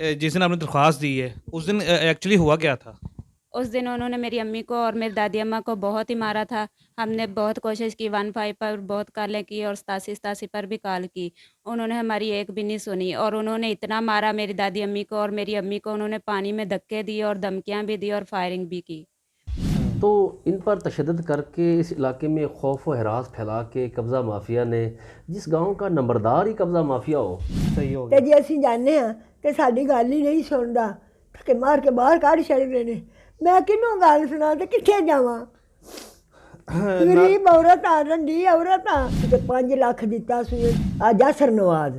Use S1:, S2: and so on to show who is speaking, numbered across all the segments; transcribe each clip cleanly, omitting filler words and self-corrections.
S1: जिस दिन आपने दरख्वास्त दी है उस दिन एक्चुअली हुआ क्या था?
S2: उस दिन उन्होंने मेरी अम्मी को और मेरी दादी अम्मा को बहुत ही मारा था। हमने बहुत कोशिश की, 15 पर बहुत कॉलें की और 87 पर भी कॉल की। उन्होंने हमारी एक भी नहीं सुनी और उन्होंने इतना मारा मेरी दादी अम्मी को और मेरी अम्मी को, उन्होंने पानी में धक्के दिए और धमकियाँ भी दी और फायरिंग भी की।
S3: तो इन पर तशद्दुद करके इस इलाके में खौफ व हरास फैला के कब्ज़ा माफिया ने, जिस गांव का नंबरदार ही कब्ज़ा माफिया हो,
S1: सही हो
S4: ਤੇ
S1: गया।
S4: ਜੇ ਅਸੀਂ ਜਾਂਦੇ ਹਾਂ ਤੇ ਸਾਡੀ ਗੱਲ ਹੀ ਨਹੀਂ ਸੁਣਦਾ, ਧੱਕੇ ਮਾਰ ਕੇ ਬਾਹਰ ਕੱਢ ਛੱਡਦੇ ਨੇ। ਮੈਂ ਕਿਹਨੂੰ ਗੱਲ ਸੁਣਾ ਤੇ ਕਿੱਥੇ ਜਾਵਾਂ? ਗਰੀਬ ਔਰਤ ਆ, ਰੰਡੀ ਔਰਤ ਆ। ਤੇ 5 ਲੱਖ ਦਿੱਤਾ ਸੀ ਆ ਜਾਸਰ ਨਵਾਜ਼,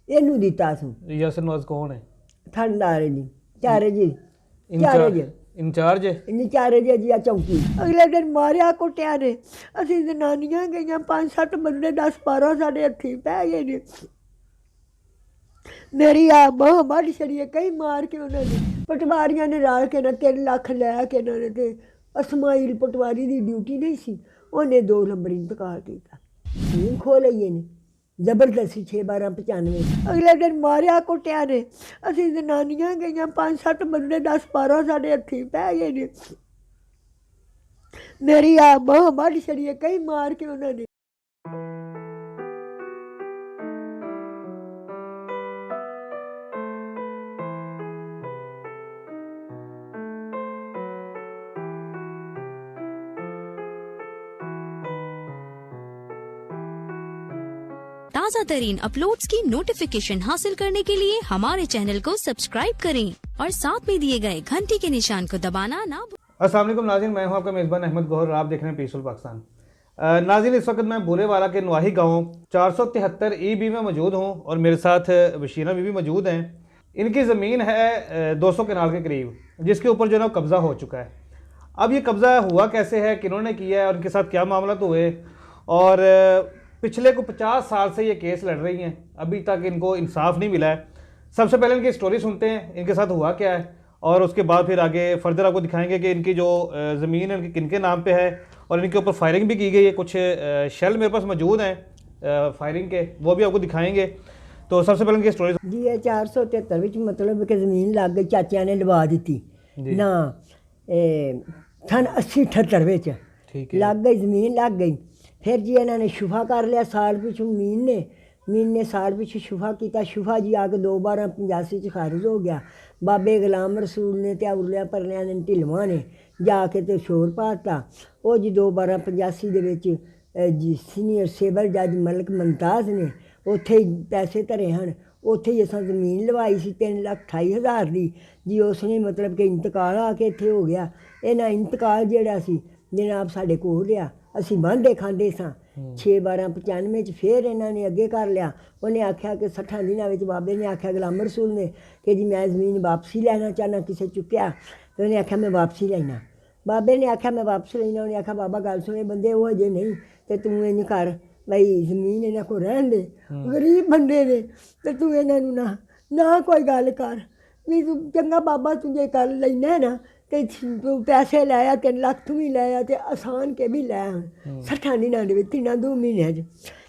S4: ਇਹਨੂੰ ਦਿੱਤਾ ਸੀ
S1: यासिर नवाज कौन है?
S4: ਠੰਡਾਰੇ ਦੀ ਚਾਰੇ ਜੀ ਚਾਰੇ ਜੀ
S1: इंचार्ज है।
S4: ਇੰਨੀ ਚਾਰੇ ਜੀ ਆ ਚੌਕੀ। ਅਗਲੇ ਦਿਨ ਮਾਰਿਆ ਕੁੱਟਿਆ ਨੇ। ਅਸੀਂ ਜਨਾਨੀਆਂ ਗਈਆਂ 5-7 ਬੰਦੇ 10-12 ਸਾਡੇ ਹੱਥੀਂ ਪੈ ਗਏ ਨੇ। ਮੇਰੀ ਆ ਬਾਂਹ ਵੱਢ ਛੜੀ ਹੈ ਕਈ ਮਾਰ ਕੇ ਉਹਨਾਂ ਨੇ। ਪਟਵਾਰੀਆਂ ਨੇ ਰਲ ਕੇ ਨਾ 3 ਲੱਖ ਲੈ ਕੇ ਇਹਨਾਂ ਨੇ ਤੇ ਅਸਮਾਈਲ ਪਟਵਾਰੀ ਦੀ ਡਿਊਟੀ ਨਹੀਂ ਸੀ, ਉਹਨੇ 2 ਨੰਬਰ ਇੰਤਕਾਲ ਕੀਤਾ। ਨੀਂਦ ਖੋ ਲਈਏ ਨੇ ਜ਼ਬਰਦਸਤੀ 6-12-95। ਅਗਲੇ ਦਿਨ ਮਾਰਿਆ ਕੁੱਟਿਆ ਨੇ। ਅਸੀਂ ਜਨਾਨੀਆਂ ਗਈਆਂ 5-7 ਬੰਦੇ 10-12 ਸਾਡੇ ਹੱਥੀਂ ਪੈ ਗਏ ਨੇ। ਮੇਰੀ ਆ ਬਾਂਹ ਵੱਢ ਛੜੀ ਹੈ ਕਈ ਮਾਰ ਕੇ ਉਹਨਾਂ ਨੇ।
S5: ताज़ा तरीन अपलोड्स की नोटिफिकेशन हासिल करने के लिए हमारे चैनल को सब्सक्राइब करें और साथ में दिए गए घंटी के निशान को दबाना ना भूलें।
S1: अस्सलाम वालेकुम नाज़रीन, मैं हूं आपका मेज़बान अहमद गौहर और आप देख रहे हैं पीसफुल पाकिस्तान। नाज़रीन, इस वक्त मैं बुरेवाला के नवाही गाँव 473 EB में मौजूद हूं और मेरे साथ बशीरा बीबी मौजूद हैं। इनकी ज़मीन है 200 कनाल के करीब, जिसके ऊपर जो है कब्ज़ा हो चुका है। अब ये कब्ज़ा हुआ कैसे है, किन्होंने किया है और इनके साथ क्या मामला हुए, और पिछले को 50 साल से ये केस लड़ रही हैं, अभी तक इनको इंसाफ नहीं मिला है। सबसे पहले इनकी स्टोरी सुनते हैं, इनके साथ हुआ क्या है, और उसके बाद फिर आगे फर्दर आपको दिखाएंगे कि इनकी जो ज़मीन है किन के नाम पे है और इनके ऊपर फायरिंग भी की गई है। कुछ शेल मेरे पास मौजूद हैं फायरिंग के, वो भी आपको दिखाएंगे। तो सबसे पहले इनकी स्टोरी
S4: जी ये 473 ਵਿੱਚ ਮਤਲਬ ਕਿ ਜ਼ਮੀਨ ਲੱਗ ਗਈ, ਚਾਚਿਆਂ ਨੇ ਲਵਾ ਦਿੱਤੀ ਨਾ ਸਨ 80-78 ਵਿੱਚ
S1: ठीक है।
S4: ਲੱਗ ਗਈ ਜ਼ਮੀਨ ਲੱਗ ਗਈ। ਫਿਰ ਜੀ ਇਹਨਾਂ ਨੇ ਸ਼ੁਫਾ ਕਰ ਲਿਆ ਸਾਲ ਪਿਛੂ ਮੀਨ ਨੇ ਸਾਲ ਪਿਛੂ ਸ਼ੁਫਾ ਕੀਤਾ। ਸ਼ੁਫਾ ਜੀ ਆ ਕੇ 2/12/85 ਚ ਖਾਰਿਜ ਹੋ ਗਿਆ। ਬਾਬੇ ਗੁਲਾਮ ਰਸੂਲ ਨੇ ਤੇ ਉਰਲਿਆਂ ਪਰਲਿਆਂ ਨੇ ਢਿਲਵਾਂ ਨੇ ਜਾ ਕੇ ਤੇ ਸ਼ੋਰ ਪਾਤਾ। ਉਹ ਜੀ 2/12/85 ਦੇ ਵਿੱਚ ਜੀ ਸੀਨੀਅਰ ਸਿਵਲ ਜੱਜ ਮਲਕ ਮੁਮਤਾਜ਼ ਨੇ ਉੱਥੇ ਹੀ ਪੈਸੇ ਧਰੇ ਹਨ। ਉੱਥੇ ਹੀ ਅਸਾਂ ਜ਼ਮੀਨ ਲਵਾਈ ਸੀ 3,28,000 ਦੀ ਜੀ। ਉਸ ਨੇ ਮਤਲਬ ਕਿ ਇੰਤਕਾਲ ਆ ਕੇ ਇੱਥੇ ਹੋ ਗਿਆ। ਇਹਨਾਂ ਇੰਤਕਾਲ ਜਿਹੜਾ ਸੀ ਜਨਾਬ ਸਾਡੇ ਕੋਲ ਲਿਆ, ਅਸੀਂ ਵਾਂਢੇ ਖਾਂਦੇ ਸਾਂ। 6/12/95 ਚ ਫਿਰ ਇਹਨਾਂ ਨੇ ਅੱਗੇ ਕਰ ਲਿਆ। ਉਹਨੇ ਆਖਿਆ ਕਿ 60 ਦਿਨਾਂ ਵਿੱਚ ਬਾਬੇ ਨੇ ਆਖਿਆ ਗੁਲਾਮ ਰਸੂਲ ਨੇ ਕਿ ਜੀ ਮੈਂ ਜ਼ਮੀਨ ਵਾਪਸੀ ਲੈਣਾ ਚਾਹੁੰਦਾ, ਕਿਸੇ ਚੁੱਕਿਆ ਤੇ ਉਹਨੇ ਆਖਿਆ ਮੈਂ ਵਾਪਸੀ ਲੈਣਾ। ਬਾਬੇ ਨੇ ਆਖਿਆ ਮੈਂ ਵਾਪਸ ਲੈਣਾ। ਉਹਨੇ ਆਖਿਆ ਬਾਬਾ ਗੱਲ ਸੁਣੇ ਬੰਦੇ ਉਹ ਅਜੇ ਨਹੀਂ ਤੇ ਤੂੰ ਇੰਝ ਕਰ ਬਈ ਜ਼ਮੀਨ ਇਹਨਾਂ ਕੋਲ ਰਹਿਣ ਦੇ, ਗਰੀਬ ਬੰਦੇ ਨੇ ਤੇ ਤੂੰ ਇਹਨਾਂ ਨੂੰ ਨਾ ਕੋਈ ਗੱਲ ਕਰ ਵੀ ਤੂੰ ਚੰਗਾ ਬਾਬਾ ਤੂੰ ਜੇ ਕਰ ਲੈਣਾ ਨਾ ਤੇ ਤੂੰ ਪੈਸੇ ਲੈ ਆ 3 ਲੱਖ ਤੂੰ ਵੀ ਲੈ ਆ ਤੇ ਆਸਾਨ ਕੇ ਵੀ ਲੈ ਆ 60 ਦਿਨਾਂ ਦੇ ਵਿੱਚ 3 ਮਹੀਨਿਆਂ 'ਚ।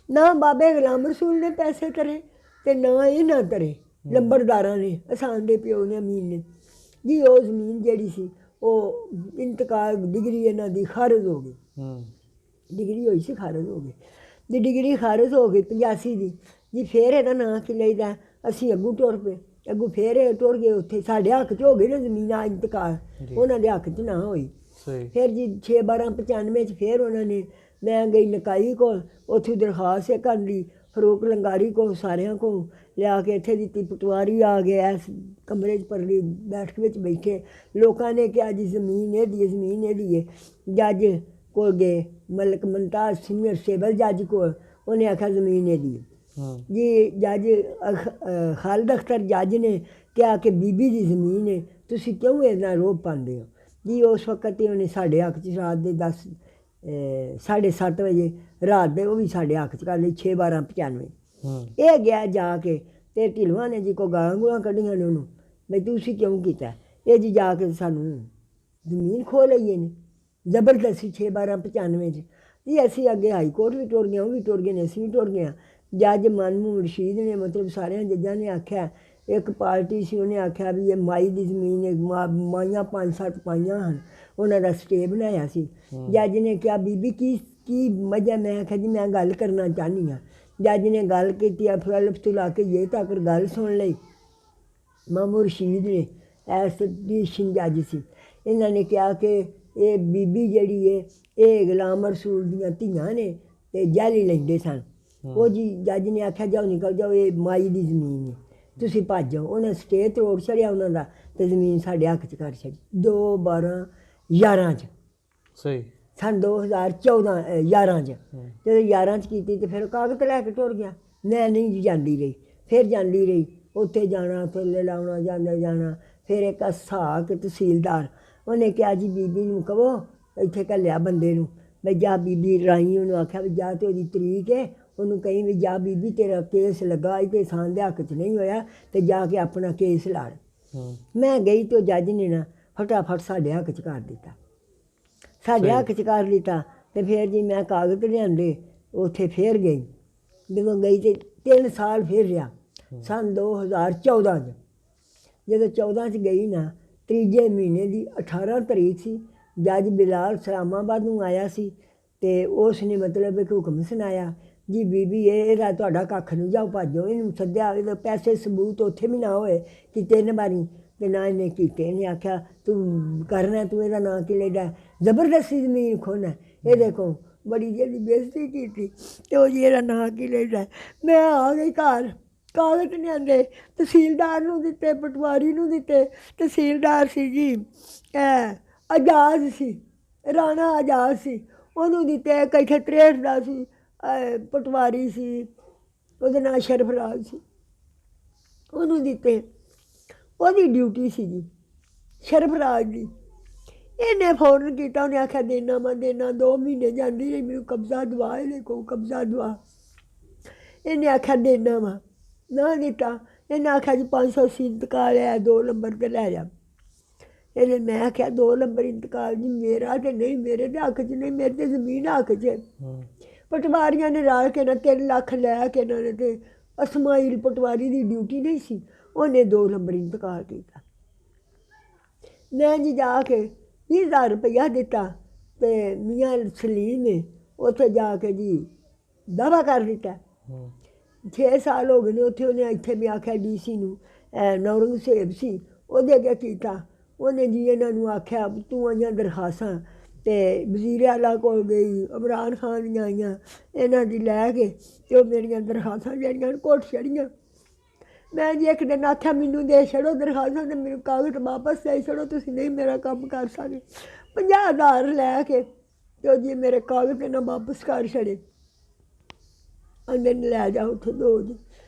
S4: ਨਾ ਬਾਬੇ ਗੁਲਾਮ ਰਸੂਲ ਨੇ ਪੈਸੇ ਕਰੇ ਤੇ ਨਾ ਇਹਨਾਂ ਕਰੇ ਲੰਬੜਦਾਰਾਂ ਨੇ, ਆਸਾਨ ਦੇ ਪਿਓ ਨੇ ਅਮੀਨ ਨੇ ਜੀ। ਉਹ ਜ਼ਮੀਨ ਜਿਹੜੀ ਸੀ ਉਹ ਇੰਤਕਾਲ ਡਿਗਰੀ ਇਹਨਾਂ ਦੀ ਖਾਰਜ ਹੋ ਗਈ। ਡਿਗਰੀ ਹੋਈ ਸੀ ਖਾਰਜ ਹੋ ਗਈ ਜੀ। ਡਿਗਰੀ ਖਾਰਜ ਹੋ ਗਈ 85 ਦੀ ਜੀ। ਫਿਰ ਇਹਦਾ ਨਾਂ ਕੀ ਲਈਦਾ, ਅਸੀਂ ਅੱਗੂ ਟੁਰ ਪਏ। ਅੱਗੂ ਫਿਰ ਇਹ ਟੁਰ ਗਏ, ਉੱਥੇ ਸਾਡੇ ਹੱਕ 'ਚ ਹੋ ਗਈ ਨਾ ਜ਼ਮੀਨ ਆ ਇੰਤਕਾਲ, ਉਹਨਾਂ ਦੇ ਹੱਕ 'ਚ ਨਾ ਹੋਈ। ਫਿਰ ਜੀ 6/12/95 'ਚ ਫਿਰ ਉਹਨਾਂ ਨੇ, ਮੈਂ ਗਈ ਨਕਾਈ ਕੋਲ, ਉੱਥੇ ਦਰਖਾਸਤ ਕਰਨ ਦੀ ਫਰੂਕ ਲੰਗਾਰੀ ਕੋਲ ਸਾਰਿਆਂ ਕੋਲ ਲਿਆ ਕੇ ਇੱਥੇ ਦਿੱਤੀ। ਪਟਵਾਰੀ ਆ ਗਿਆ ਇਸ ਕਮਰੇ 'ਚ ਪਰਲੀ ਬੈਠਕ ਵਿੱਚ ਬੈਠੇ। ਲੋਕਾਂ ਨੇ ਕਿਹਾ ਜੀ ਜ਼ਮੀਨ ਇਹਦੀ ਹੈ, ਜ਼ਮੀਨ ਇਹਦੀ ਹੈ। ਜੱਜ ਕੋਲ ਗਏ, ਮਲਕ ਮੁਮਤਾਜ਼ ਸੀਨੀਅਰ ਸਿਵਲ ਜੱਜ ਕੋਲ, ਉਹਨੇ ਆਖਿਆ ਜ਼ਮੀਨ ਇਹਦੀ ਹੈ ਜੀ। ਜੱਜ ਖਾਲਿਦ ਅਖਤਰ ਜੱਜ ਨੇ ਕਿਹਾ ਕਿ ਬੀਬੀ ਦੀ ਜ਼ਮੀਨ ਹੈ, ਤੁਸੀਂ ਕਿਉਂ ਇਹਦਾ ਰੋਬ ਪਾਉਂਦੇ ਹੋ ਜੀ। ਉਸ ਵਕਤ ਹੀ ਉਹਨੇ ਸਾਡੇ ਹੱਕ 'ਚ ਰਾਤ ਦੇ 7:30 ਵਜੇ ਰਾਤ ਦੇ ਉਹ ਵੀ ਸਾਡੇ ਹੱਕ 'ਚ ਕਰ ਲਈ 6/12/95। ਇਹ ਗਿਆ ਜਾ ਕੇ ਤੇ ਢਿਲਵਾਂ ਨੇ ਜੀ ਕੋ ਗਾਲਾਂ ਗੂਲਾਂ ਕੱਢੀਆਂ ਨੇ ਉਹਨੂੰ ਬਈ ਤੁਸੀਂ ਕਿਉਂ ਕੀਤਾ ਇਹ ਜੀ। ਜਾ ਕੇ ਸਾਨੂੰ ਜ਼ਮੀਨ ਖੋ ਲਈਏ ਨੇ ਜ਼ਬਰਦਸਤੀ 6/12/95 'ਚ ਜੀ। ਅਸੀਂ ਅੱਗੇ ਹਾਈ ਕੋਰਟ ਵੀ ਟੁਰ ਗਏ, ਉਹ ਵੀ ਟੁਰ ਗਏ ਨੇ, ਅਸੀਂ ਵੀ ਟੁਰ ਗਏ ਹਾਂ। ਜੱਜ ਮਨਮੂ ਰਸ਼ੀਦ ਨੇ ਮਤਲਬ ਸਾਰਿਆਂ ਜੱਜਾਂ ਨੇ ਆਖਿਆ एक पार्टी सी उन्हें आख्या भी ये माई की जमीन है, माइयां 5-7 पाइयां हैं, उन्होंने स्टे बनाया सी। जज ने कहा बीबी की वजह, मैं आख्या जी मैं गल करना चाहनी हाँ। जज ने गल की, फलफ तो ला के ये तक गल सुन ली। मामू रशीद ने एसडीशन जज सी, इन्होंने कहा कि ये बीबी जड़ी है ये गुलाम रसूल दियां धीआं ने ते जाली लेंदे सन। वो जी जज ने आख्या जाओ निकल जाओ, ये माई की जमीन है, तुसीं भज जाओ। उन्हें स्टे तोड़ छड़िया उन्होंने, तो जमीन साढ़े हक च कर छड़ी 2/12/11 च,
S1: सही
S4: सन 2014-11 च। जो 11 च की तो फिर कागज लैके टुर गया। मैं नहीं जाती रही, फिर जाती रही, उत्थे जाना थल्ले लाउना जाना। फिर एक साक तहसीलदार उन्हें कहा जी बीबी नूं कहो, इत्थे घल्लिया बंदे नूं भी जा, बीबी राई उन्होंने आख्या भी जा, तो तरीक है उन्होंने कहीं भी जा बीबी तेरा केस लगा तो इंसान के हक च नहीं होया, तो जाके अपना केस लड़। मैं गई तो जज ने ना फटाफट साढ़े हक च कर दिता, साढ़े हक च कर दिता। तो फिर जी मैं कागज लियाते उत्थे फिर गई, जब गई तो 3 साल फिर रहा। सन 2014 च जो 14 च गई ना, 3जे महीने की 18 तरीक सी, जज बिलाल इस्लामाबाद नूं आया सी, ते उसने मतलब एक हुक्म सुनाया जी बीबी ਇਹਦਾ ਤੁਹਾਡਾ ਕੱਖ नहीं, जाओ भजो। इनू सद्या, पैसे सबूत उत्थे भी ना होए कि 3 बारी ते ना इन्हें कीते। इन्हें आख्या तू करना, तू ਇਹਦਾ ਨਾਂ की लेदा, जबरदस्ती जमीन खोना। ये देखो बड़ी जल्दी बेइज्जती की, तो जी ਇਹਦਾ ਨਾਂ की लेदा। मैं आ गई घर, कागज नहीं आते, तहसीलदार नूं दिते, पटवारी नूं दिते। तहसीलदार सी जी आजाद सी, राणा आजाद सी, ਉਹਨੂੰ ਦਿੱਤੇ। ਇੱਕ ਇੱਥੇ 63 ਦਾ ਸੀ ਪਟਵਾਰੀ ਸੀ, ਉਹਦਾ ਨਾਂ ਸ਼ਰਫਰਾਜ ਸੀ, ਉਹਨੂੰ ਦਿੱਤੇ। ਉਹਦੀ ਡਿਊਟੀ ਸੀ ਜੀ ਸ਼ਰਫਰਾਜ ਦੀ। ਇਹਨੇ ਫੌਰਨ ਕੀਤਾ, ਉਹਨੇ ਆਖਿਆ ਦੇਣਾ ਮੈਂ ਦੇਣਾ। 2 ਮਹੀਨੇ ਜਾਂਦੀ ਰਹੀ, ਮੈਨੂੰ ਕਬਜ਼ਾ ਦਵਾ, ਇਹਦੇ ਕੋਲ ਕਬਜ਼ਾ ਦਵਾ। ਇਹਨੇ ਆਖਿਆ ਦੇਣਾ ਵਾ, ਨਾ ਦਿੱਤਾ। ਇਹਨੇ ਆਖਿਆ ਜੀ 580 ਇੰਤਕਾਲ ਹੈ, 2 ਨੰਬਰ 'ਤੇ ਲੈ ਜਾ। ਇਹਨੇ ਮੈਂ ਆਖਿਆ 2 ਨੰਬਰ ਇੰਤਕਾਲ ਜੀ ਮੇਰਾ ਤੇ ਨਹੀਂ, ਮੇਰੇ ਦੇ ਹੱਕ 'ਚ ਨਹੀਂ, ਮੇਰੇ ਤੇ ਜ਼ਮੀਨ ਹੱਕ 'ਚ। ਪਟਵਾਰੀਆਂ ਨੇ ਰਲ ਕੇ ਨਾ 3 ਲੱਖ ਲੈ ਕੇ ਇਹਨਾਂ ਨੇ, ਤੇ ਅਸਮਾਈਲ ਪਟਵਾਰੀ ਦੀ ਡਿਊਟੀ ਨਹੀਂ ਸੀ, ਉਹਨੇ 2 ਨੰਬਰ ਇੰਤਕਾਲ ਕੀਤਾ। ਮੈਂ ਜੀ ਜਾ ਕੇ 20,000 ਰੁਪਈਆ ਦਿੱਤਾ, ਤੇ ਮੀਆਂ ਸਲੀਮ ਨੇ ਉੱਥੇ ਜਾ ਕੇ ਜੀ ਦਾਵਾ ਕਰ ਦਿੱਤਾ। 6 ਸਾਲ ਹੋ ਗਏ ਨੇ ਉੱਥੇ। ਉਹਨੇ ਇੱਥੇ ਵੀ ਆਖਿਆ DC ਨੂੰ, ਨੌਰੰਗਜ਼ੇਬ ਸੀ, ਉਹਦੇ ਅੱਗੇ ਕੀਤਾ। ਉਹਨੇ ਜੀ ਇਹਨਾਂ ਨੂੰ ਆਖਿਆ ਤੂੰ ਆਈਆਂ ਦਰਖਾਸਤਾਂ, ਤੇ ਵਜ਼ੀਰ ਆਲਾ ਕੋਲ ਗਈ, ਇਮਰਾਨ ਖਾਨ ਦੀਆਂ ਆਈਆਂ, ਇਹਨਾਂ ਦੀ ਲੈ ਕੇ ਤੇ ਉਹ ਮੇਰੀਆਂ ਦਰਖਾਸਤਾਂ ਜਿਹੜੀਆਂ ਕੋਟ ਛੜੀਆਂ। ਮੈਂ ਜੀ ਇੱਕ ਦਿਨ ਆਖਿਆ ਮੈਨੂੰ ਦੇ ਛੜੋ ਦਰਖਾਸਤਾਂ, ਤੇ ਮੈਨੂੰ ਕਾਗਜ਼ ਵਾਪਸ ਦੇ ਛੜੋ, ਤੁਸੀਂ ਨਹੀਂ ਮੇਰਾ ਕੰਮ ਕਰ ਸਕਦੇ। 50,000 ਲੈ ਕੇ ਤੇ ਉਹ ਜੀ ਮੇਰੇ ਕਾਗਜ਼ ਇਹਨਾਂ ਵਾਪਸ ਕਰ ਛੜੇ। ਅੰਦਰ ਲੈ ਜਾ ਉੱਥੇ 2 ਜੀ।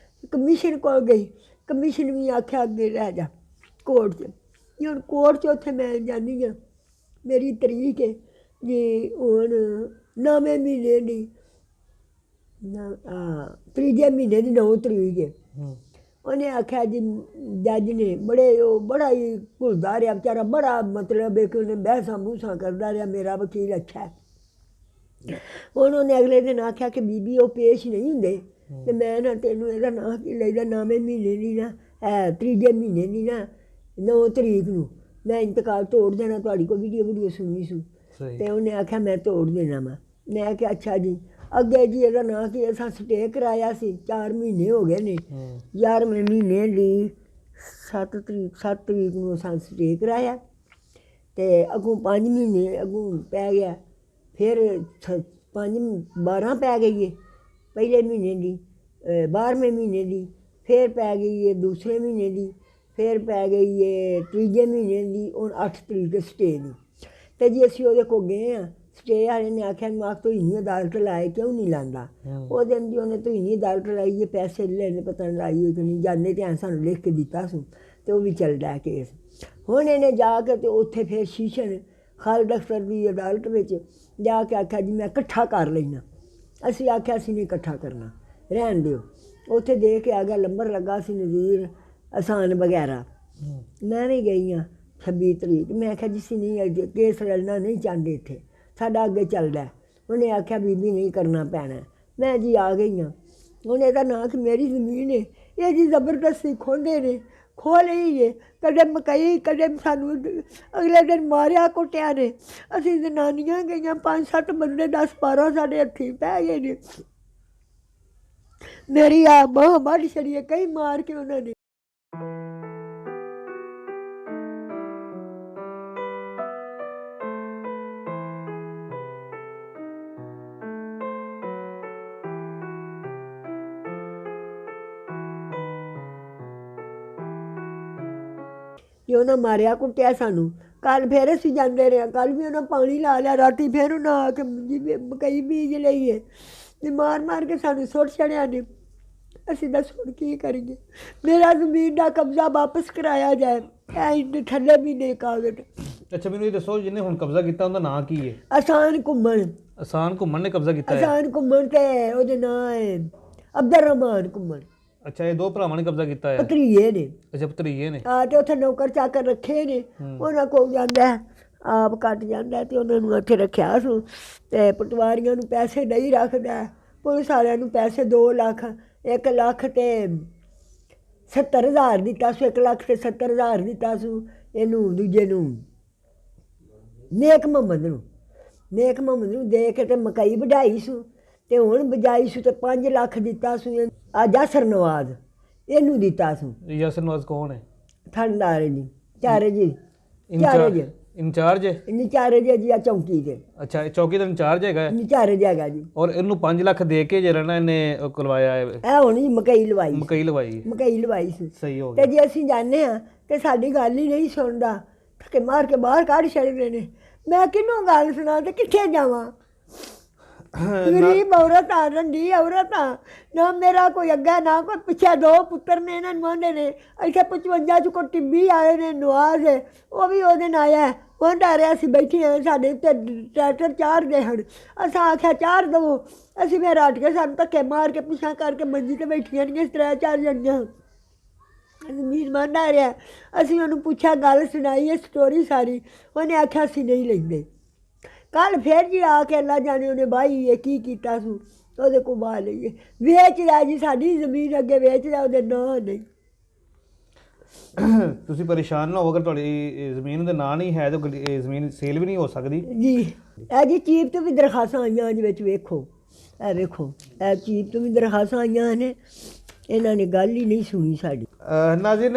S4: ਕਮਿਸ਼ਨ ਕੋਲ ਗਈ, ਕਮਿਸ਼ਨ ਵੀ ਆਖਿਆ ਅੱਗੇ ਲੈ ਜਾ ਕੋਰਟ 'ਚ। ਜੀ ਹੁਣ ਕੋਰਟ 'ਚ ਉੱਥੇ ਮੈਂ ਜਾਂਦੀ ਹਾਂ, ਮੇਰੀ ਤਰੀਕ ਹੈ ਜੀ ਹੁਣ 9ਵੇਂ ਮਹੀਨੇ ਦੀ 3ਜੇ ਮਹੀਨੇ ਦੀ 9 ਤਰੀਕ ਹੈ। ਉਹਨੇ ਆਖਿਆ ਜੀ ਜੱਜ ਨੇ ਬੜਾ ਹੀ ਘੁਲਦਾ ਰਿਹਾ ਵਿਚਾਰਾ, ਬੜਾ ਮਤਲਬ ਹੈ ਕਿ ਉਹਨੇ ਬਹਿਸਾਂ ਬੂਸਾਂ ਕਰਦਾ ਰਿਹਾ। ਮੇਰਾ ਵਕੀਲ ਅੱਛਾ ਹੈ। ਹੁਣ ਉਹਨੇ ਅਗਲੇ ਦਿਨ ਆਖਿਆ ਕਿ ਬੀਬੀ ਉਹ ਪੇਸ਼ ਨਹੀਂ ਹੁੰਦੇ, ਅਤੇ ਮੈਂ ਨਾ ਤੈਨੂੰ ਇਹਦਾ ਨਾਂ ਕੀ ਲੈਦਾ 9ਵੇਂ ਮਹੀਨੇ ਦੀ ਨਾ 3ਜੇ ਮਹੀਨੇ ਦੀ ਨਾ 9 ਤਰੀਕ ਨੂੰ ਮੈਂ ਇੰਤਕਾਲ ਤੋੜ ਦੇਣਾ। ਤੁਹਾਡੀ ਕੋਈ ਵੀਡੀਓ ਸੁਣੀ ਸੂ, ਅਤੇ ਉਹਨੇ ਆਖਿਆ ਮੈਂ ਤੋੜ ਦੇਣਾ ਵਾ। ਮੈਂ ਆਖਿਆ ਅੱਛਾ ਜੀ। ਅੱਗੇ ਜੀ ਇਹਦਾ ਨਾਂ ਕੀ, ਅਸਾਂ ਸਟੇ ਕਰਾਇਆ ਸੀ, 4 ਮਹੀਨੇ ਹੋ ਗਏ ਨੇ। 11ਵੇਂ ਮਹੀਨੇ ਦੀ 7 ਤਰੀਕ ਨੂੰ ਅਸਾਂ ਸਟੇ ਕਰਾਇਆ, ਅਤੇ ਅੱਗੋਂ 5 ਮਹੀਨੇ ਅੱਗੋਂ ਪੈ ਗਿਆ। ਫਿਰ 12 ਪੈ ਗਈ ਹੈ ਪਹਿਲੇ ਮਹੀਨੇ ਦੀ, 12ਵੇਂ ਮਹੀਨੇ ਦੀ, ਫਿਰ ਪੈ ਗਈ ਹੈ ਦੂਸਰੇ ਮਹੀਨੇ ਦੀ, ਫਿਰ ਪੈ ਗਈ ਹੈ 3ਜੇ ਮਹੀਨੇ ਦੀ। ਹੁਣ 8 ਤਰੀਕ ਸਟੇ ਦੀ। ਅਤੇ ਜੀ ਅਸੀਂ ਉਹਦੇ ਕੋਲ ਗਏ ਹਾਂ, ਸਟੇ ਵਾਲੇ ਨੇ ਆਖਿਆ ਮਾਂ ਤੁਸੀਂ ਅਦਾਲਤ ਲਾਏ, ਕਿਉਂ ਨਹੀਂ ਲਾਉਂਦਾ? ਉਹ ਦਿਨ ਦੀ ਉਹਨੇ ਤੁਸੀਂ ਅਦਾਲਤ ਲਾਈ ਹੈ, ਪੈਸੇ ਲੈਣੇ ਪਤਾ ਨਹੀਂ ਲਾਈ ਹੋਈ ਕਿ ਨਹੀਂ, ਜਾਂਦੇ ਤੇ ਸਾਨੂੰ ਲਿਖ ਕੇ ਦਿੱਤਾ ਸੀ, ਅਤੇ ਉਹ ਵੀ ਚੱਲਦਾ ਕੇਸ। ਹੁਣ ਇਹਨੇ ਜਾ ਕੇ ਅਤੇ ਉੱਥੇ ਫਿਰ ਸ਼ੀਸ਼ਨ ਖਾਲਦ ਅਖਤਰ ਦੀ ਅਦਾਲਤ ਵਿੱਚ ਜਾ ਕੇ ਆਖਿਆ ਜੀ ਮੈਂ ਇਕੱਠਾ ਕਰ ਲੈਣਾ। ਅਸੀਂ ਆਖਿਆ ਅਸੀਂ ਨਹੀਂ ਇਕੱਠਾ ਕਰਨਾ, ਰਹਿਣ ਦਿਓ। ਉੱਥੇ ਦੇ ਕੇ ਆ ਗਿਆ, ਨੰਬਰ ਲੱਗਾ ਸੀ ਨਜ਼ੀਰ ਅਹਿਸਾਨ ਵਗੈਰਾ। ਮੈਂ ਵੀ ਗਈ ਹਾਂ 26 ਤਰੀਕ। ਮੈਂ ਆਖਿਆ ਜੀ ਅਸੀਂ ਨਹੀਂ ਕੇਸ ਲੜਨਾ ਨਹੀਂ ਚਾਹੁੰਦੇ, ਇੱਥੇ ਸਾਡਾ ਅੱਗੇ ਚੱਲਦਾ। ਉਹਨੇ ਆਖਿਆ ਬੀਬੀ ਨਹੀਂ ਕਰਨਾ ਪੈਣਾ। ਮੈਂ ਜੀ ਆ ਗਈ ਹਾਂ। ਹੁਣ ਇਹਦਾ ਨਾਂ ਕਿ ਮੇਰੀ ਜ਼ਮੀਨ ਹੈ, ਇਹ ਜੀ ਜ਼ਬਰਦਸਤੀ ਖੋਹਦੇ ਨੇ, ਖੋਹ ਲਈ ਜੇ ਕਦੇ ਮਕਈ ਕਦੇ ਸਾਨੂੰ ਅਗਲੇ ਦਿਨ ਮਾਰਿਆ ਕੁੱਟਿਆ ਨੇ। ਅਸੀਂ ਜਨਾਨੀਆਂ ਗਈਆਂ 5-7 ਬੰਦੇ 10-12 ਸਾਡੇ ਹੱਥੀਂ ਪੈ ਗਏ ਨੇ। ਮੇਰੀ ਆ ਬਾਂਹ ਵੱਢ ਛੜੀ ਹੈ ਕਈ ਮਾਰ ਕੇ ਉਹਨਾਂ ਨੇ। ਕਿ ਉਹਨਾਂ ਮਾਰਿਆ ਕੁੱਟਿਆ ਸਾਨੂੰ। ਕੱਲ ਫਿਰ ਅਸੀਂ ਜਾਂਦੇ ਰਹੇ, ਕੱਲ ਵੀ ਉਹਨਾਂ ਪਾਣੀ ਲਾ ਲਿਆ, ਰਾਤੀ ਫਿਰ ਉਹਨਾਂ ਆ ਕੇ ਮਕਈ ਬੀਜ ਲਈ ਹੈ ਤੇ ਮਾਰ ਮਾਰ ਕੇ ਸਾਨੂੰ ਸੁੱਟ ਛੜਿਆ ਨੇ। ਅਸੀਂ ਦੱਸ ਹੁਣ ਕੀ ਕਰੀਏ। ਮੇਰਾ ਜ਼ਮੀਨ ਦਾ ਕਬਜ਼ਾ ਵਾਪਸ ਕਰਾਇਆ ਜਾਏ। ਇਹ ਥੱਲੇ ਵੀ ਨੇ ਕਾਗਜ਼।
S1: ਅੱਛਾ ਮੈਨੂੰ ਇਹ ਦੱਸੋ ਜਿਹਨੇ ਹੁਣ ਕਬਜ਼ਾ ਕੀਤਾ ਉਹਦਾ ਨਾਂ ਕੀ ਹੈ?
S4: ਆਸਾਨ ਘੁੰਮਣ।
S1: ਆਸਾਨ ਘੁੰਮਣ ਨੇ ਕਬਜ਼ਾ ਕੀਤਾ ਹੈ?
S4: ਆਸਾਨ ਘੁੰਮਣ ਤੇ ਉਹਦੇ ਨਾਂ ਹੈ ਅਬਦੁਰ ਰਹਿਮਾਨ ਘੁੰਮਣ।
S1: ਅੱਛਾ ਇਹ 2 ਭਰਾਵਾਂ ਨੇ ਕਬਜ਼ਾ ਕੀਤਾ ਹੈ?
S4: ਭਤਰੀਏ ਨੇ।
S1: ਅੱਛਾ ਭਤਰੀਏ ਨੇ।
S4: ਤੇ ਉੱਥੇ ਨੌਕਰ ਚਾਕਰ ਰੱਖੇ ਨੇ, ਉਹਨਾਂ ਕੋਲ ਜਾਂਦਾ ਆਪ ਕੱਟ ਜਾਂਦਾ ਤੇ ਉਹਨਾਂ ਨੂੰ ਉੱਥੇ ਰੱਖਿਆ ਸੂ। ਤੇ ਪਟਵਾਰੀਆਂ ਨੂੰ ਪੈਸੇ ਨਹੀਂ ਰੱਖਦਾ, ਪੁਲਿਸ ਵਾਲਿਆਂ ਨੂੰ ਪੈਸੇ 2 ਲੱਖ 1 ਲੱਖ ਤੇ 70,000 ਦਿੱਤਾ ਸੂ, 1 ਲੱਖ ਤੇ 70,000 ਦਿੱਤਾ ਸੂ ਇਹਨੂੰ ਦੂਜੇ ਨੂੰ ਨੇਕ ਮੁਹੰਮਦ ਨੂੰ ਦੇ ਕੇ ਤੇ ਮਕਈ ਵਢਾਈ ਸੂ ਤੇ ਹੁਣ ਬਜਾਈ ਸੂ ਤੇ 5 ਲੱਖ ਦਿੱਤਾ ਸੂ। ਆ ਯਾਸਰ ਨਵਾਜ਼ ਇਹਨੂੰ ਦਿੱਤਾ ਸੂ।
S1: ਯਾਸਰ ਨਵਾਜ਼ ਕੌਣ ਹੈ?
S4: ਠੰਡਾਰੇ ਜੀ ਚਾਰੇ ਜੀ
S1: ਇੰਚਾਰਜ ਹੈ?
S4: ਨਿਚਾਰੇ ਜੀ ਆ ਚੌਂਕੀ ਦੇ।
S1: ਅੱਛਾ ਇਹ ਚੌਕੀ ਦਾ ਇੰਚਾਰਜ ਹੈਗਾ?
S4: ਨਿਚਾਰੇ ਜਗਾ ਜੀ।
S1: ਔਰ ਇਹਨੂੰ 5 ਲੱਖ ਦੇ ਕੇ ਜਿਹੜਾ ਨਾ ਇਹਨੇ ਉਹ ਕਰਵਾਇਆ ਹੈ
S4: ਇਹ ਹੁਣ ਜੀ ਮਕਈ ਲਵਾਈ
S1: ਮਕਈ ਲਵਾਈ
S4: ਸੀ।
S1: ਸਹੀ ਹੋ
S4: ਤੇ
S1: ਗਿਆ।
S4: ਜੇ ਅਸੀਂ ਜਾਂਦੇ ਹਾਂ ਤੇ ਸਾਡੀ ਗੱਲ ਹੀ ਨਹੀਂ ਸੁਣਦਾ, ਧੱਕੇ ਮਾਰ ਕੇ ਬਾਹਰ ਕੱਢ ਛੱਡਦੇ ਨੇ। ਮੈਂ ਕਿਹਨੂੰ ਗੱਲ ਸੁਣਾ ਤੇ ਕਿੱਥੇ ਜਾਵਾਂ? ਗਰੀਬ ਔਰਤ ਆ, ਰੰਡੀ ਔਰਤ ਆ, ਨਾ ਮੇਰਾ ਕੋਈ ਅੱਗਾ ਨਾ ਕੋਈ ਪਿੱਛੇ। 2 ਪੁੱਤਰ ਨੇ ਇਹਨਾਂ ਨੂੰ ਆਉਂਦੇ ਨੇ। ਇੱਥੇ 55 ਚ ਕੋਈ ਟਿੱਬੀ ਆਏ ਨੇ ਨਵਾਜ਼, ਉਹ ਵੀ ਉਹਦੇ ਨਾਲ ਆਇਆ। ਉਹ ਡਰਿਆ ਅਸੀਂ ਬੈਠੇ ਹਾਂ, ਸਾਡੇ ਉੱਤੇ ਟਰੈਕਟਰ ਚਾਰ ਗਏ ਹਨ। ਅਸਾਂ ਆਖਿਆ ਚਾਰ ਦੇਵੋ, ਅਸੀਂ ਫਿਰ ਹਟ ਕੇ ਸਾਨੂੰ ਧੱਕੇ ਮਾਰ ਕੇ ਪਿੱਛਾ ਕਰਕੇ ਮੰਜੀ 'ਤੇ ਬੈਠੀਆਂ ਨੇ 3-4 ਜਣੀਆਂ। ਜ਼ਮੀਨ ਮੰਨਦਾ ਰਿਹਾ। ਅਸੀਂ ਉਹਨੂੰ ਪੁੱਛਿਆ, ਗੱਲ ਸੁਣਾਈ ਇਹ ਸਟੋਰੀ ਸਾਰੀ, ਉਹਨੇ ਆਖਿਆ ਅਸੀਂ ਨਹੀਂ ਲੈਂਦੇ। ਕੱਲ ਫਿਰ ਜੀ ਆ ਕੇ ਅੱਲਾ ਜਾਣੇ ਉਹਨੇ ਬਾਈ ਇਹ ਕੀ ਕੀਤਾ ਸੂ, ਉਹਦੇ ਕੋਲ ਬਾਹ ਲਈਏ। ਵੇਚ ਲਿਆ ਜੀ ਸਾਡੀ ਜ਼ਮੀਨ, ਅੱਗੇ ਵੇਚ ਲਿਆ, ਉਹਦੇ ਨਾਂ ਨਹੀਂ।
S1: ਤੁਸੀਂ ਪਰੇਸ਼ਾਨ ਨਾ ਹੋ, ਅਗਰ ਤੁਹਾਡੀ ਜ਼ਮੀਨ ਦੇ ਨਾਂ ਨਹੀਂ ਹੈ ਤਾਂ ਇਹ ਜ਼ਮੀਨ ਸੇਲ ਵੀ ਨਹੀਂ ਹੋ ਸਕਦੀ
S4: ਜੀ। ਇਹ ਜੀ ਚੀਫ ਤੋਂ ਵੀ ਦਰਖਾਸਤਾਂ ਆਈਆਂ ਅੱਜ ਵਿੱਚ, ਵੇਖੋ ਇਹ ਵੇਖੋ, ਇਹ ਚੀਫ ਤੋਂ ਵੀ ਦਰਖਾਸਤਾਂ ਆਈਆਂ ਨੇ। इन्होंने ने गल ही नहीं सुनी साड़ी।
S1: नाज़रीन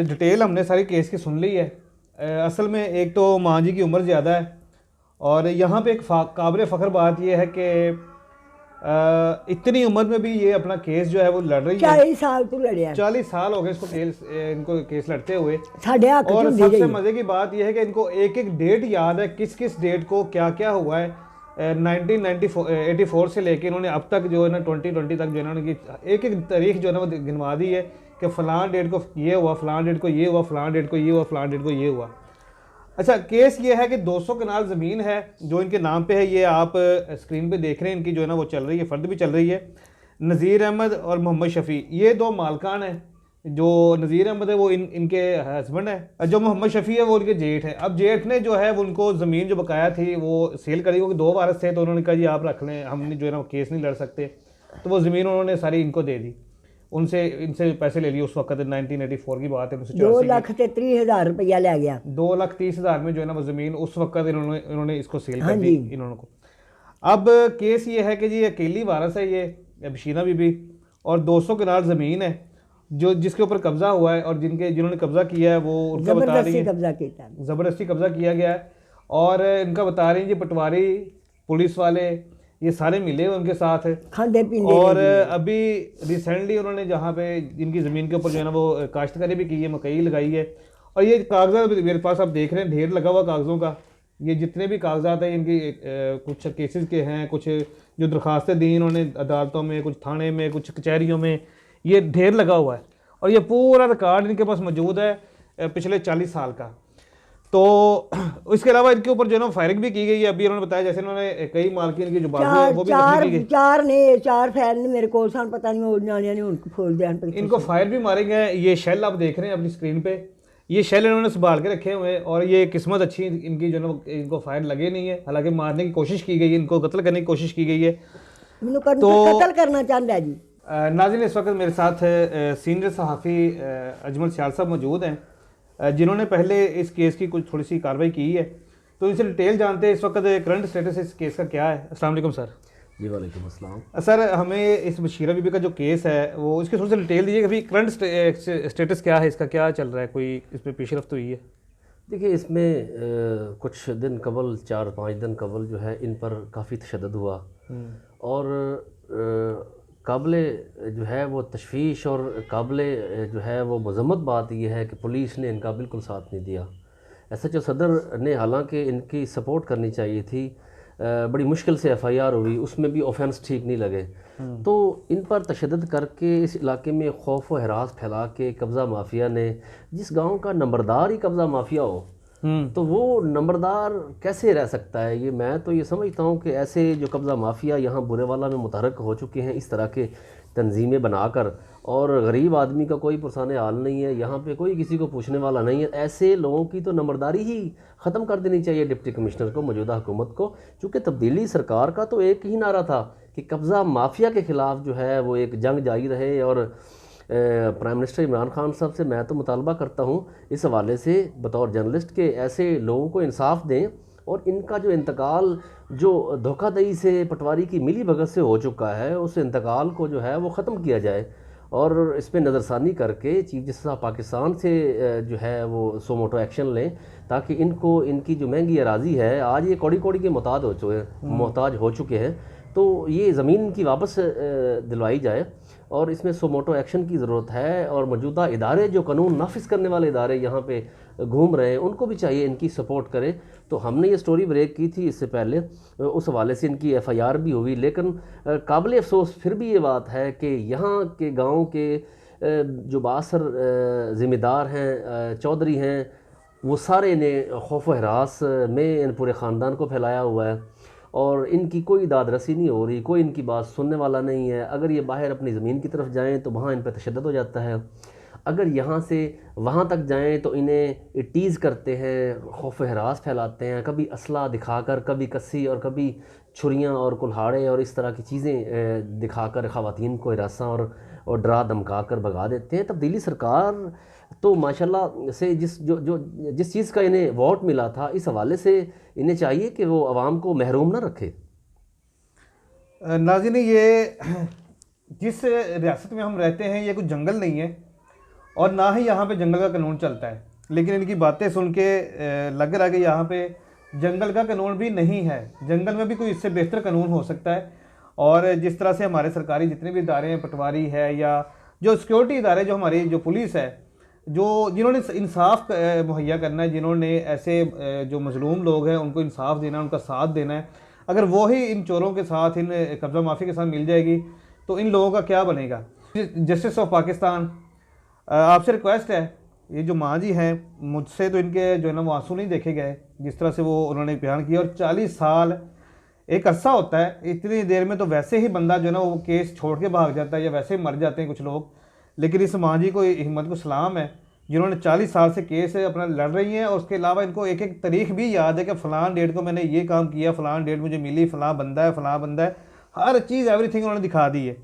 S1: डिटेल हमने सारी केस की सुन ली है। असल में एक तो माँ जी की उम्र ज़्यादा है और यहाँ पे एक काबिल फ़ख्र बात यह है कि इतनी उम्र में भी ये अपना केस जो है वो लड़ रही है।
S4: 40 साल तो लड़े,
S1: 40 साल हो गए इसको इनको केस लड़ते हुए।
S4: और
S1: सबसे मज़े की बात यह है कि इनको एक एक डेट याद है, किस किस डेट को क्या क्या हुआ है। 1984 से लेके इन्होंने अब तक जो है ना 2020 तक जो है ना एक एक तारीख जो है ना वो गिनवा दी है कि फ़लाँ डेट को ये हुआ, फ़लाँ डेट को ये हुआ, फ़लाँ डेट को ये हुआ, फ़लाँ डेट को ये हुआ। अच्छा, केस ये है कि 200 कनाल ज़मीन है जो इनके नाम पे है। ये आप स्क्रीन पे देख रहे हैं, इनकी जो है ना वो चल रही है, फ़र्द भी चल रही है। नज़ीर अहमद और मोहम्मद शफ़ी ये 2 मालकान हैं। जो नज़ीर अहमद है वो इनके हस्बैंड है, जो मोहम्मद शफ़ी है वो उनके जेठ है। अब जेठ ने जो है उनको ज़मीन जो बकाया थी वो सेल करी, क्योंकि 2 वारस थे तो उन्होंने कहा जी आप रख लें, हमने जो है ना केस नहीं लड़ सकते। तो वो ज़मीन उन्होंने सारी इनको दे दी, इनसे पैसे ले लिए। उस वक्त 1984 की बात है,
S4: 2,30,000 रुपया ले गया।
S1: 2,30,000 में जो है ना वो ज़मीन उस वक्त इन्होंने इसको सेल कर दी इन्होंने को। अब केस ये है कि जी अकेली वारस है ये बशीरा बीबी, और 200 कनाल ज़मीन है जो जिसके ऊपर कब्जा हुआ है, और जिन्होंने कब्जा किया है वो उनका बता रही है ज़बरदस्ती कब्जा किया गया है। और इनका बता रही है जी पटवारी पुलिस वाले ये सारे मिले हुए उनके साथ
S4: खाने पीने।
S1: और अभी रिसेंटली उन्होंने जहाँ पे इनकी ज़मीन के ऊपर जो है ना वो काश्तकारी भी की है, मकई लगाई है। और ये कागजात मेरे पास आप देख रहे हैं, ढेर लगा हुआ कागज़ों का। ये जितने भी कागजात हैं इनकी कुछ केसेस के हैं, कुछ जो दरख्वास्तें दी इन्होंने अदालतों में, कुछ थाने में, कुछ कचहरियों में, ये ढेर लगा हुआ है। और ये पूरा रिकॉर्ड इनके पास मौजूद है पिछले 40 साल का। तो इसके अलावा इनके ऊपर जो है ना फायरिंग भी की गई है। अभी उन्होंने बताया जैसे इन्होंने कई मालकिन की जो बाजू है वो भी जख्मी की गई।
S4: 4 फैर ने मेरे को सान पता नहीं वो नानिया ने उनको खोल दिया,
S1: इनको फायर भी मारे गए। ये शेल आप देख रहे हैं अपनी स्क्रीन पे, ये शेल इन्होंने संभाल के रखे हुए हैं। और ये किस्मत अच्छी इनकी जो है ना इनको फायर लगे नहीं है, हालांकि मारने की कोशिश की गई है, इनको कत्ल करने की कोशिश की गई है।
S4: तो कत्ल करना चाहता है जी।
S1: नाज़रीन, इस वक्त मेरे साथ सीनियर सहाफ़ी अजमल सियाल साहब मौजूद हैं, जिन्होंने पहले इस केस की कुछ थोड़ी सी कार्रवाई की है। तो इनसे डिटेल जानते हैं इस वक्त करंट स्टेटस इस केस का क्या है। अस्सलाम वालेकुम सर।
S3: जी वालेकुम अस्सलाम।
S1: सर, हमें इस बशीरा बीबी का जो केस है वो इसकी थोड़ी सी डिटेल दीजिए कि अभी करंट स्टेटस क्या है, इसका क्या चल रहा है, कोई इसमें पेशरफ्त हुई है?
S3: देखिए, इसमें कुछ दिन कबल 4-5 दिन कबल जो है इन पर काफ़ी तशद्दुद हुआ और काबिल जो है वो तशवीश और काबिल जो है वो मज़म्मत बात यह है कि पुलिस ने इनका बिल्कुल साथ नहीं दिया। SHO सदर ने हालांकि इनकी सपोर्ट करनी चाहिए थी, बड़ी मुश्किल से FIR हुई, उसमें भी ऑफेंस ठीक नहीं लगे। तो इन पर तशद्दुद करके इस इलाके में खौफ व हरास फैला के कब्ज़ा माफिया ने, जिस गांव का नंबरदार ही कब्ज़ा माफिया हो तो वो नंबरदार कैसे रह सकता है? ये मैं तो ये समझता हूँ कि ऐसे जो कब्ज़ा माफिया यहाँ बुरेवाला में मुतहरक हो चुके हैं इस तरह के तंजीमें बनाकर, और गरीब आदमी का कोई पुरसाने हाल नहीं है, यहाँ पे कोई किसी को पूछने वाला नहीं है, ऐसे लोगों की तो नंबरदारी ही ख़त्म कर देनी चाहिए डिप्टी कमिश्नर को, मौजूदा हुकूमत को। चूँकि तब्दीली सरकार का तो एक ही नारा था कि कब्ज़ा माफिया के ख़िलाफ़ जो है वो एक जंग जारी रहे, और प्राइम मिनिस्टर इमरान खान साहब से मैं तो मुतालबा करता हूँ इस हवाले से बतौर जर्नलिस्ट के ऐसे लोगों को इंसाफ दें और इनका जो इंतकाल जो धोखाधड़ी से, पटवारी की मिली भगत से हो चुका है, उस इंतकाल को जो है वो ख़त्म किया जाए और इस पर नज़रसानी करके चीफ जस्टिस ऑफ पाकिस्तान से जो है वो सो मोटो एक्शन लें, ताकि इनको इनकी जो महंगी अराज़ी है, आज ये कौड़ी कौड़ी के मोहताज हो चुके हैं, तो ये ज़मीन की वापस दिलवाई जाए और इसमें सो मोटो एक्शन की ज़रूरत है। और मौजूदा इदारे जो कानून नाफिज करने वाले इदारे यहाँ पे घूम रहे हैं, उनको भी चाहिए इनकी सपोर्ट करें। तो हमने ये स्टोरी ब्रेक की थी इससे पहले, उस हवाले से इनकी FIR भी हुई, लेकिन काबिल अफसोस फिर भी ये बात है कि यहाँ के गाँव के जो बासर ज़िम्मेदार हैं, चौधरी हैं, वो सारे ने खौफ व हरास में इन पूरे ख़ानदान को फैलाया हुआ है और इनकी कोई दाद रसी नहीं हो रही, कोई इनकी बात सुनने वाला नहीं है। अगर ये बाहर अपनी ज़मीन की तरफ जाएं तो वहाँ इन पर तशद्दुद हो जाता है, अगर यहाँ से वहाँ तक जाएं तो इन्हें टीज़ करते हैं, खौफ हरास फैलाते हैं, कभी असला दिखाकर, कभी कस्सी और कभी छुरियाँ और कुल्हाड़े और इस तरह की चीज़ें दिखाकर ख़वातीन को हिरासा और डरा धमका कर भगा देते हैं। तब्दीली सरकार तो माशाल्लाह से जिस चीज़ का इन्हें वोट मिला था, इस हवाले से इन्हें चाहिए कि वो आवाम को महरूम ना रखे।
S1: नाज़रीन, ये जिस रियासत में हम रहते हैं ये कुछ जंगल नहीं है और ना ही यहाँ पे जंगल का कानून चलता है, लेकिन इनकी बातें सुन के लग रहा है कि यहाँ पे जंगल का कानून भी नहीं है, जंगल में भी कोई इससे बेहतर कानून हो सकता है। और जिस तरह से हमारे सरकारी जितने भी इदारे हैं, पटवारी है या जो सिक्योरिटी इदारे, जो हमारी जो पुलिस है, जिन्होंने इंसाफ मुहैया करना है, जिन्होंने ऐसे जो मजलूम लोग हैं उनको इंसाफ देना, उनका साथ देना है, अगर वो ही इन चोरों के साथ, इन कब्ज़ा माफी के साथ मिल जाएगी तो इन लोगों का क्या बनेगा। जस्टिस ऑफ पाकिस्तान, आपसे रिक्वेस्ट है, ये जो माँ जी हैं, मुझसे तो इनके जो है ना वो आंसू नहीं देखे गए जिस तरह से वो उन्होंने बयान किया। और 40 साल एक अरसा होता है, इतनी देर में तो वैसे ही बंदा जो है ना वो केस छोड़ के भाग जाता है या वैसे ही मर जाते हैं कुछ लोग। लेकिन इस माँ जी को हिम्मत को सलाम है जिन्होंने 40 साल से केस अपना लड़ रही हैं और उसके अलावा इनको एक एक तारीख भी याद है कि फ़लान डेट को मैंने ये काम किया, फ़लान डेट मुझे मिली, फ़लाँ बंदा है, फ़लाँ बंदा है, हर चीज़ एवरीथिंग उन्होंने दिखा दी है।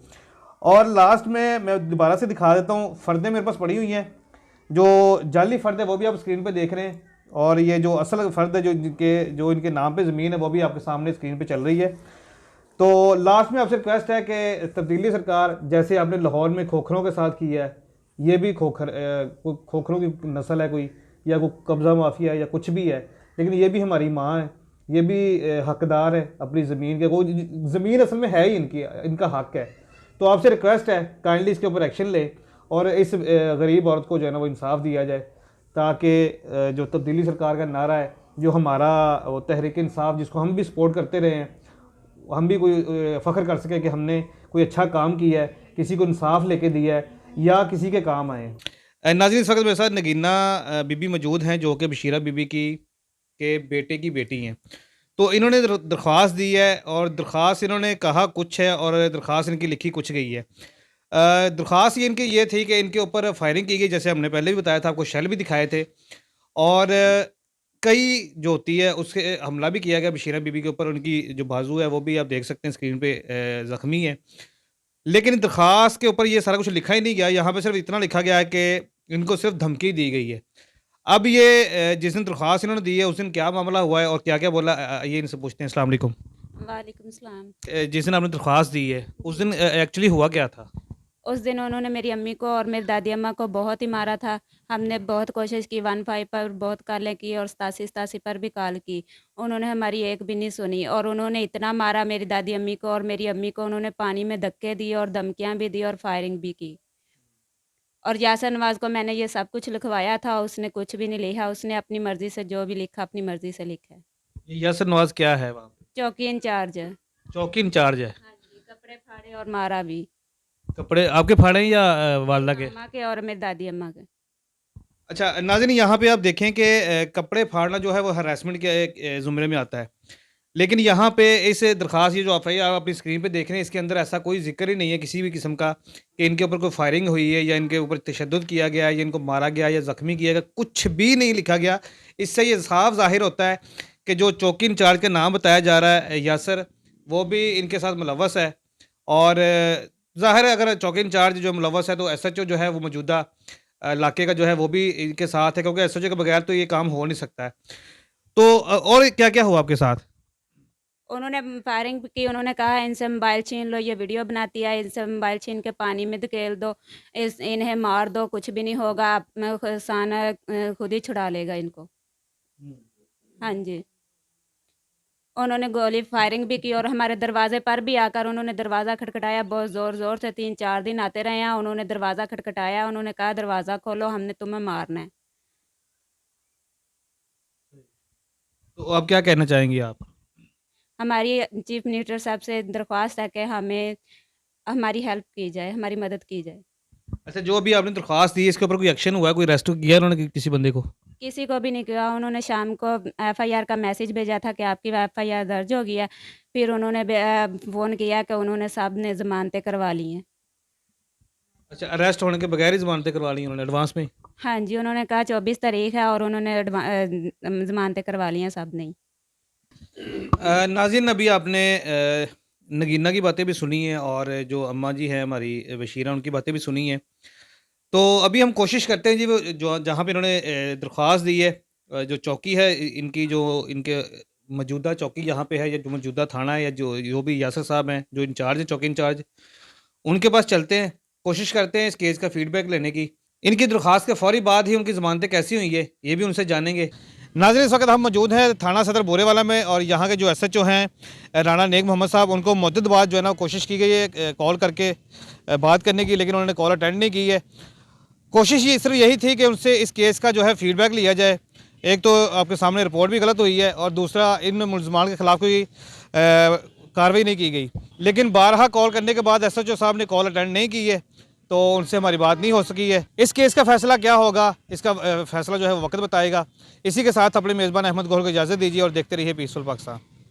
S1: और लास्ट में मैं दोबारा से दिखा देता हूँ, फ़र्दें मेरे पास पड़ी हुई हैं, जो जाली फ़र्द है वो भी आप स्क्रीन पे देख रहे हैं और ये जो असल फ़र्द है जो इनके नाम पे ज़मीन है वो भी आपके सामने स्क्रीन पे चल रही है। तो लास्ट में आपसे रिक्वेस्ट है कि तब्दीली सरकार, जैसे आपने लाहौर में खोखरों के साथ किया है, ये भी खोखरों की नस्ल है कोई, या कोई कब्ज़ा माफिया या कुछ भी है, लेकिन ये भी हमारी माँ है, ये भी हकदार है अपनी ज़मीन के, वो ज़मीन असल में है ही इनका हक है। तो आपसे रिक्वेस्ट है काइंडली इसके ऊपर एक्शन ले और इस गरीब औरत को जो है ना वो इंसाफ दिया जाए, ताकि जो तब्दीली सरकार का नारा है, जो हमारा वो तहरीक इंसाफ जिसको हम भी सपोर्ट करते रहे हैं, हम भी कोई फ़ख्र कर सके कि हमने कोई अच्छा काम किया है, किसी को इंसाफ लेके दिया है या किसी के काम आए। नाज़रीन, इस वक्त मेरे साथ नगीना बीबी मौजूद हैं जो कि बशीरा बीबी के बेटे की बेटी हैं। तो इन्होंने दरख्वास्त दी है और दरख्वास्त इन्होंने कहा कुछ है और दरख्वास्त इनकी लिखी कुछ गई है। दरख्वास्त ये थी कि इनके ऊपर फायरिंग की गई, जैसे हमने पहले भी बताया था, आपको शेल भी दिखाए थे, और कई जो होती है उससे हमला भी किया गया बशीरा बीबी के ऊपर। उनकी जो बाजू है वो भी आप देख सकते हैं स्क्रीन पे, ज़ख्मी है। लेकिन दरख्वास्त के ऊपर ये सारा कुछ लिखा ही नहीं गया, यहाँ पे सिर्फ इतना लिखा गया है कि इनको सिर्फ धमकी दी गई है। अब ये जिस दिन दरख्वास्त इन्होंने दी है उस दिन क्या मामला हुआ है और क्या क्या बोला, ये इनसे पूछते हैं। अस्सलाम वालेकुम।
S2: वालेकुम सलाम।
S1: जिस दिन आपने दरख्वास्त दी है उस दिन एक्चुअली हुआ क्या था?
S2: उस दिन उन्होंने मेरी अम्मी को और मेरी दादी अम्मा को बहुत ही मारा था। हमने बहुत कोशिश की, 15 पर बहुत कॉलें की और 87 पर भी कॉल की। उन्होंने हमारी एक भी नहीं सुनी और उन्होंने इतना मारा मेरी दादी अम्मी को और मेरी अम्मी को। उन्होंने पानी में धक्के दिए और धमकियाँ भी दी और फायरिंग भी की। और यासर नवाज़ को मैंने ये सब कुछ लिखवाया था, उसने कुछ भी नहीं लिखा। उसने अपनी मर्ज़ी से जो भी लिखा अपनी मर्ज़ी से लिखा है।
S1: ये यासर नवाज क्या है वहाँ पे?
S2: चौकी इंचार्ज है।
S1: चौकी इंचार्ज है।
S2: हाँ जी, कपड़े फाड़े और मारा भी।
S1: कपड़े आपके फाड़े हैं या वालदा के?
S2: अम्मा के और मेरी दादी अम्मा के।
S1: अच्छा नाज़रीन, यहाँ पे आप देखें कि कपड़े फाड़ना जो है वो हरासमेंट के एक ज़ुमरे में आता है। लेकिन यहाँ पे इस दरख्वास्त ये जो आप अपनी स्क्रीन पे देख रहे हैं, इसके अंदर ऐसा कोई ज़िक्र ही नहीं है किसी भी किस्म का कि इनके ऊपर कोई फायरिंग हुई है या इनके ऊपर तशद्दुद किया गया है या इनको मारा गया या ज़ख्मी किया गया, कुछ भी नहीं लिखा गया। इससे ये साफ ज़ाहिर होता है कि जो चौकी इंचार्ज का नाम बताया जा रहा है यासर, वो भी इनके साथ मुलव्वस है। और ज़ाहिर है अगर चौकी इंचार्ज जो मुलव्वस है तो SHO जो है वो मौजूदा इलाके का जो है वो भी इनके साथ है, क्योंकि SHO के बगैर तो ये काम हो नहीं सकता है। तो और क्या क्या हुआ आपके साथ?
S2: उन्होंने फायरिंग की। उन्होंने कहा इनसे मोबाइल छीन लो, ये वीडियो बनाती है, इनसे मोबाइल छीन के पानी में धकेल दो, इन्हें मार दो, कुछ भी नहीं होगा, साना खुद ही छुड़ा लेगा इनको। हाँ जी, उन्होंने गोली फायरिंग भी की और हमारे दरवाजे पर भी आकर उन्होंने दरवाज़ा खटखटाया बहुत ज़ोर ज़ोर से। 3-4 दिन आते रहे हैं। उन्होंने दरवाज़ा खटखटाया, उन्होंने कहा दरवाज़ा खोलो, हमने तुम्हें मारना है।
S1: तो अब क्या कहना चाहेंगी आप?
S2: हमारी चीफ मिनिस्टर साहब से दरख्वास्त है कि हमें हमारी हेल्प की जाए, हमारी मदद की जाए।
S1: अच्छा, जो अभी आपने दरख्वास्त दी है इसके ऊपर कोई एक्शन हुआ है, कोई अरेस्ट किया उन्होंने किसी बंदे को?
S2: किसी को भी नहीं किया। उन्होंने शाम को FIR का मैसेज भेजा था कि आपकी FIR दर्ज हो गई है। फिर उन्होंने फ़ोन किया कि उन्होंने साहब ने ज़मानतें करवा ली हैं।
S1: अच्छा, अरेस्ट होने के बगैर ही ज़मानतें करवा ली उन्होंने एडवांस में?
S2: हाँ जी, उन्होंने कहा 24 तारीख है और उन्होंने ज़मानतें करवा ली हैं साहब ने।
S1: नाज़रीन, अभी आपने नगीना की बातें भी सुनी हैं और जो अम्मा जी हैं हमारी बशीरा, उनकी बातें भी सुनी हैं। तो अभी हम कोशिश करते हैं जी, वो जो जहाँ पे इन्होंने दरख्वास्त दी है, जो चौकी है इनकी, जो इनके मौजूदा चौकी यहाँ पे है या जो मौजूदा थाना है या जो भी यासर साहब हैं जो इंचार्ज हैं, चौकी इंचार्ज, उनके पास चलते हैं, कोशिश करते हैं इस केस का फीडबैक लेने की। इनकी दरख्वास्त के फ़ौरी बाद ही उनकी ज़मानतें कैसी हुई है ये भी उनसे जानेंगे। नाज़रीन, इस वक्त हम मौजूद हैं थाना सदर बोरेवाला में और यहाँ के जो SHO हैं राणा नेक मोहम्मद साहब, उनको मुद्दत बाद जो है ना कोशिश की गई है कॉल करके बात करने की, लेकिन उन्होंने कॉल अटेंड नहीं की है। कोशिश ये सिर्फ यही थी कि उनसे इस केस का जो है फीडबैक लिया जाए। एक तो आपके सामने रिपोर्ट भी गलत हुई है और दूसरा इन मुलजमान के ख़िलाफ़ कोई कार्रवाई नहीं की गई। लेकिन बारहा कॉल करने के बाद SHO साहब ने कॉल अटेंड नहीं की है, तो उनसे हमारी बात नहीं हो सकी है। इस केस का फ़ैसला क्या होगा, इसका फ़ैसला जो है वो वक्त बताएगा। इसी के साथ अपने मेज़बान अहमद गौहर को इजाज़त दीजिए और देखते रहिए पीसफुल पाकिस्तान।